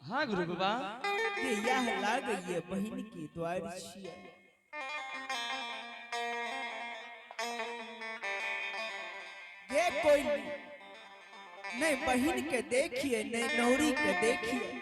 हाँ गुरु बाबा ये यह लाग ये बहन की द्वार छिया ये कोई नहीं बहन के देखिए नहीं नौरी के देखिए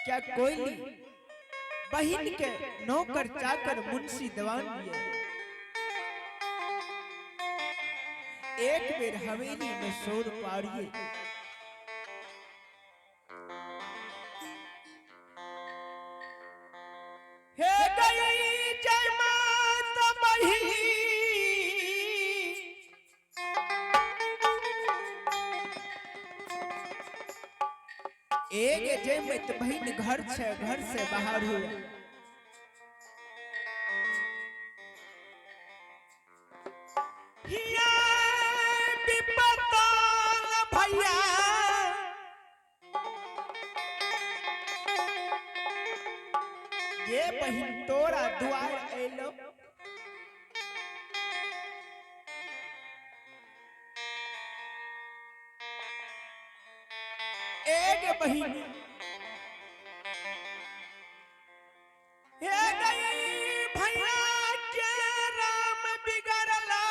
क्या कोई नहीं बहन के नौकर चाकर मुंशी दीवान दिए एक बेर हवेली में शोर पाड़िए हे गई जय माता बही एक जय में तो बहन घर से बाहर हुआ ये बहन तोरा द्वार एलो एक बहन हे गई भैया के राम बिगड़लो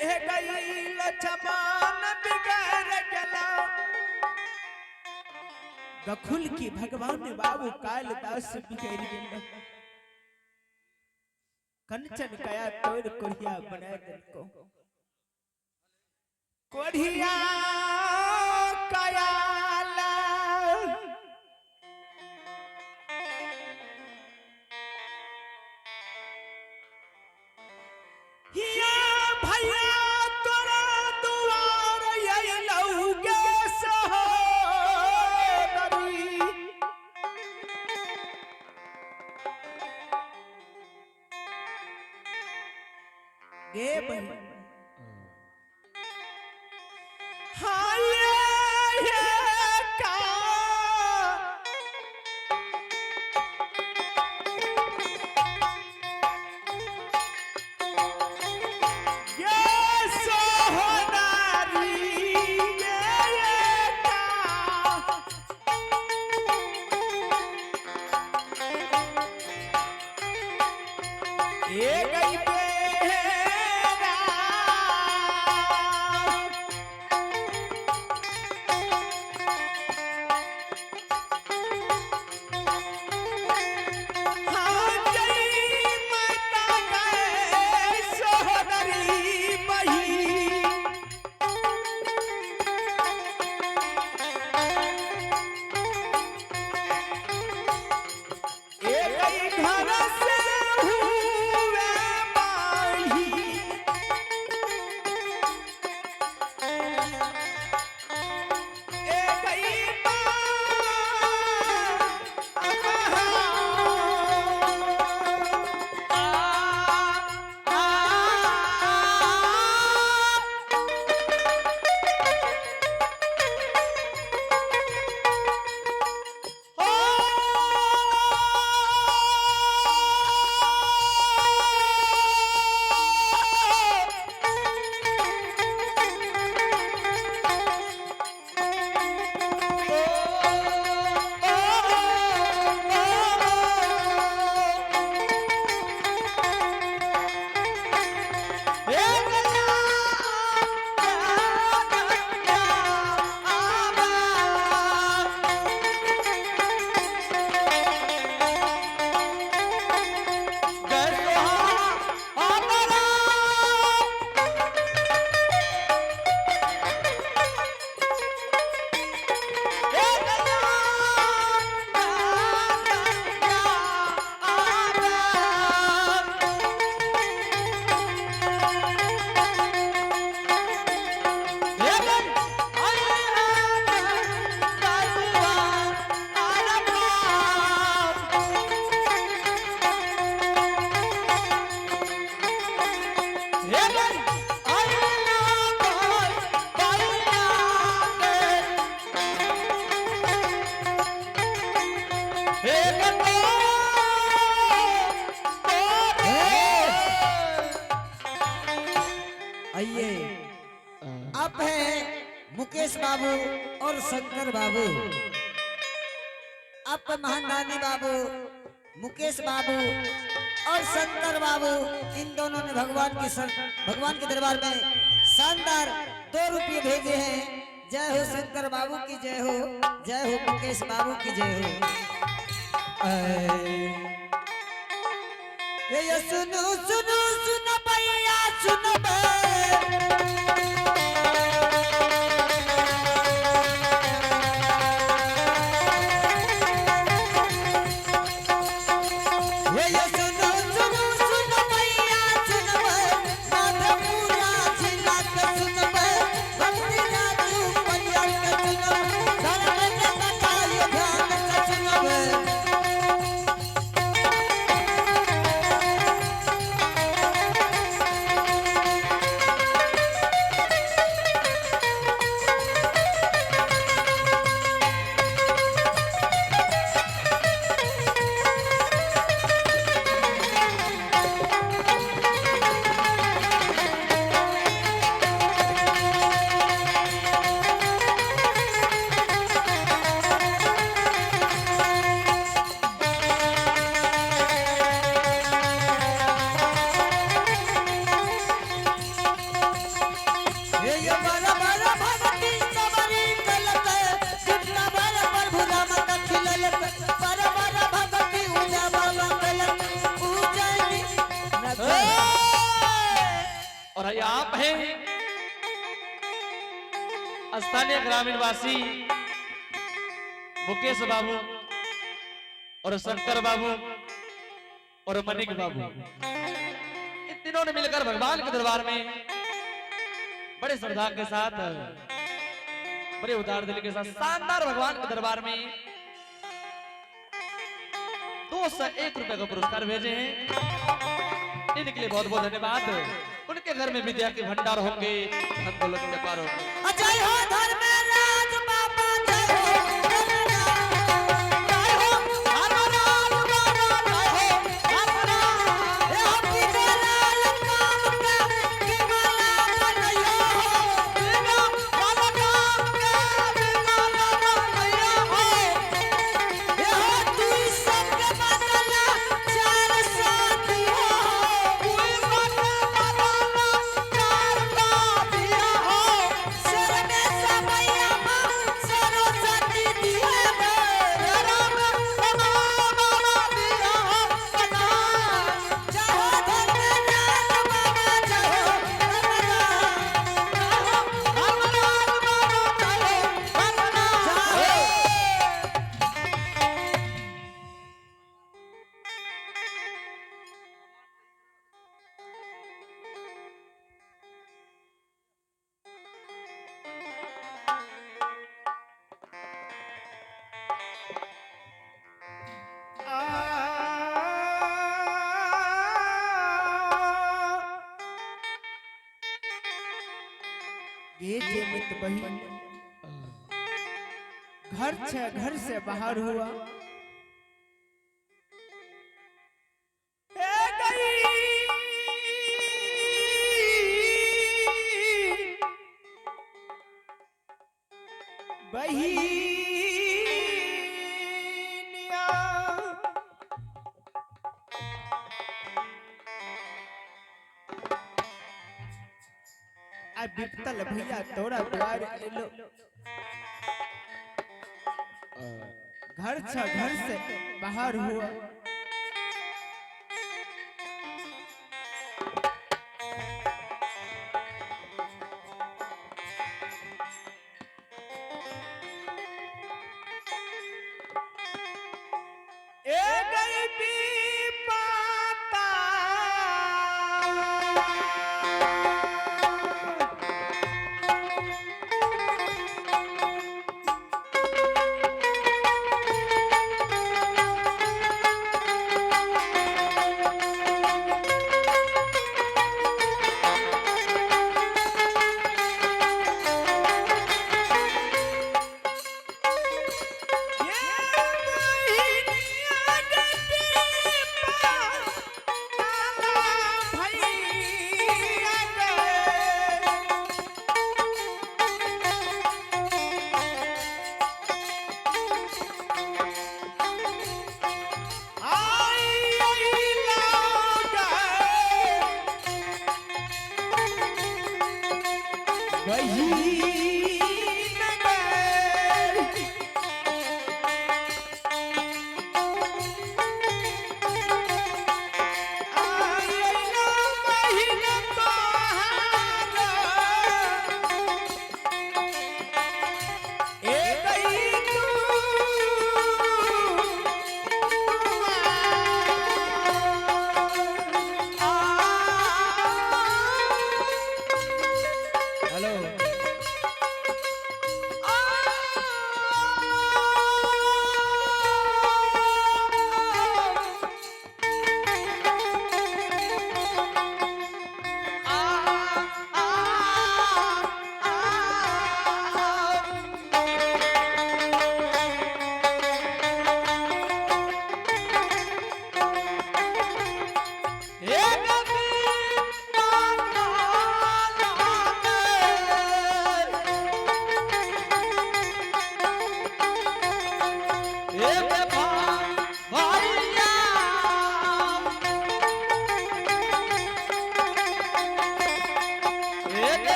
हे गई लक्ष्मण बिगड़ गलो गखुल की भगवान बाबू कालिदास बिगड़ गेल कंचन कया तोड़ कोढ़िया बना देलको कोढ़िया कया ला हिया भैया तोरा दुआर ये लौगे सहो गे बहन हाँ ये का ये सोहनारी ये का ये गई आइए अब है मुकेश बाबू और शंकर बाबू। अब महानानी बाबू, मुकेश बाबू और शंकर बाबू, इन दोनों ने भगवान के दरबार में शानदार 2 रुपये भेजे हैं। जय हो शंकर बाबू की जय हो, जय हो मुकेश बाबू की जय हो। ये सुनो सुनो सुनो भैया सुनो और आप हैं स्थानीय ग्रामीण वासी मुकेश बाबू और शंकर बाबू और मनिक बाबू, इन तीनों ने मिलकर भगवान के दरबार में बड़े श्रद्धा के साथ, बड़े उदार दिल के साथ शानदार भगवान के दरबार में 201 रुपए का पुरस्कार भेजे हैं। इनके लिए बहुत बहुत धन्यवाद। उनके घर में विद्या के भंडार होंगे, धन दौलत के पार होंगे। जय हो धर्मराज बाबा, जय हो जय हो धर्मराज बाबा, जय हो धर्मराज। ये हकी दलाल काम का किमाला बनैया हो, बिना वाला काम का बिमाला बनैया हो। ये हो तू सबके बदला 4 साथी हो, कोई बदला ये जेमत बही घर से बाहर हुआ, बिपतल भैया तोरा द्वार एलो, घर से बाहर हुआ।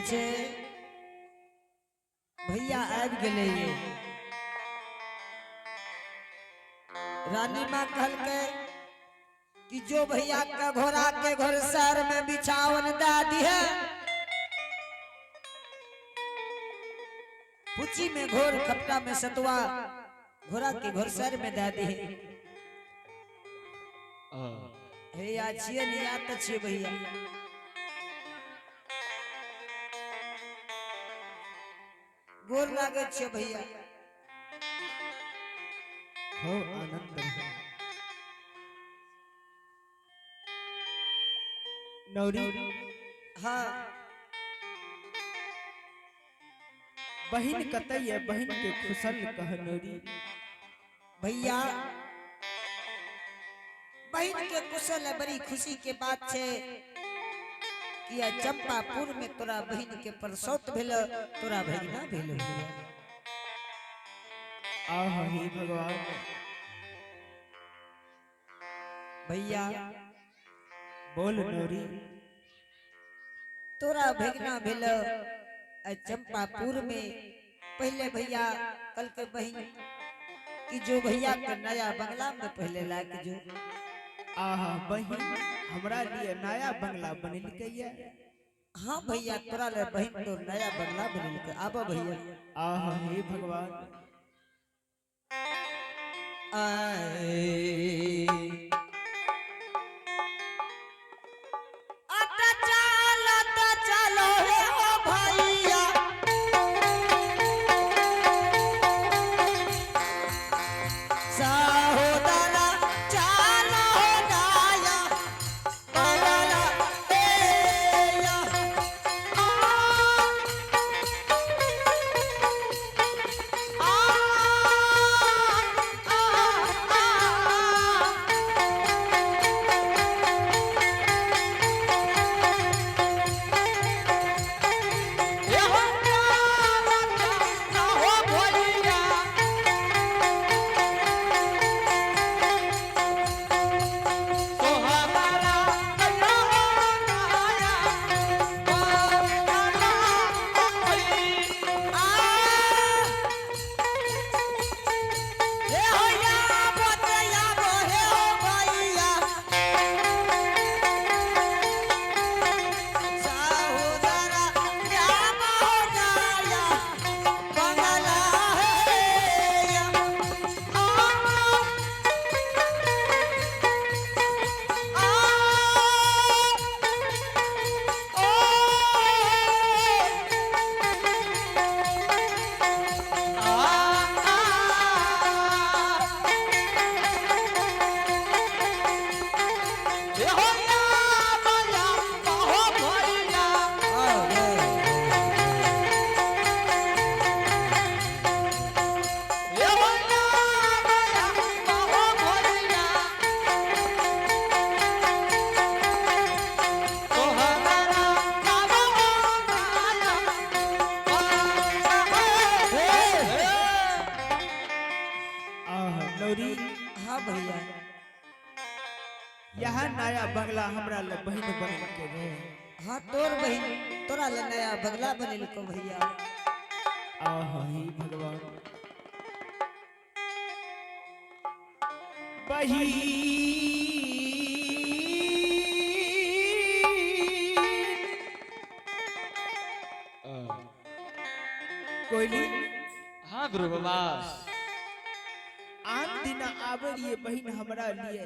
छे भैया आबि गेले ये रानी माँ कहल के कि जो भैया का घोड़ा के घर शहर में बिछावन दादी है पुची में घोर खपटा में सतुआ घोड़ा के घर शहर में दादी है हे याद छिए नहीं याद तो छिए भैया गोर लागे छे भैया हो आनंद नौरी हाँ बहिन कतई है बहिन के खुशल कह नौरी भैया बहन के कुशल है बड़ी खुशी के बात छे कि यह चंपापुर में तोरा बहन के परसौत भेल तोरा भगिना भेल आह हे भगवान भैया बोल नौरी तोरा भगिना भेल चंपापुर में पहले भैया कल के बहन कि जो भैया के नया बंगला में पहले लाग जो आह बहिन हमरा लिए नया बंगला बनिल के हाँ भैया तोरा ले बहन तो नया बंगला बनिल के आबो भैया आह हे भगवान आए चलो हे ओ भैया सहोदरा चलो गाया बगला एया नौरी हाँ भैया यहाँ नया बंगला हमरा ले बहिन बन के रहे हाँ तोर बहन तोरा ले नया बंगला बनिल को भैया आह हे भगवान कोयली हाँ गुरु बाबा आन दिन आवे ये बहिन हमरा लिए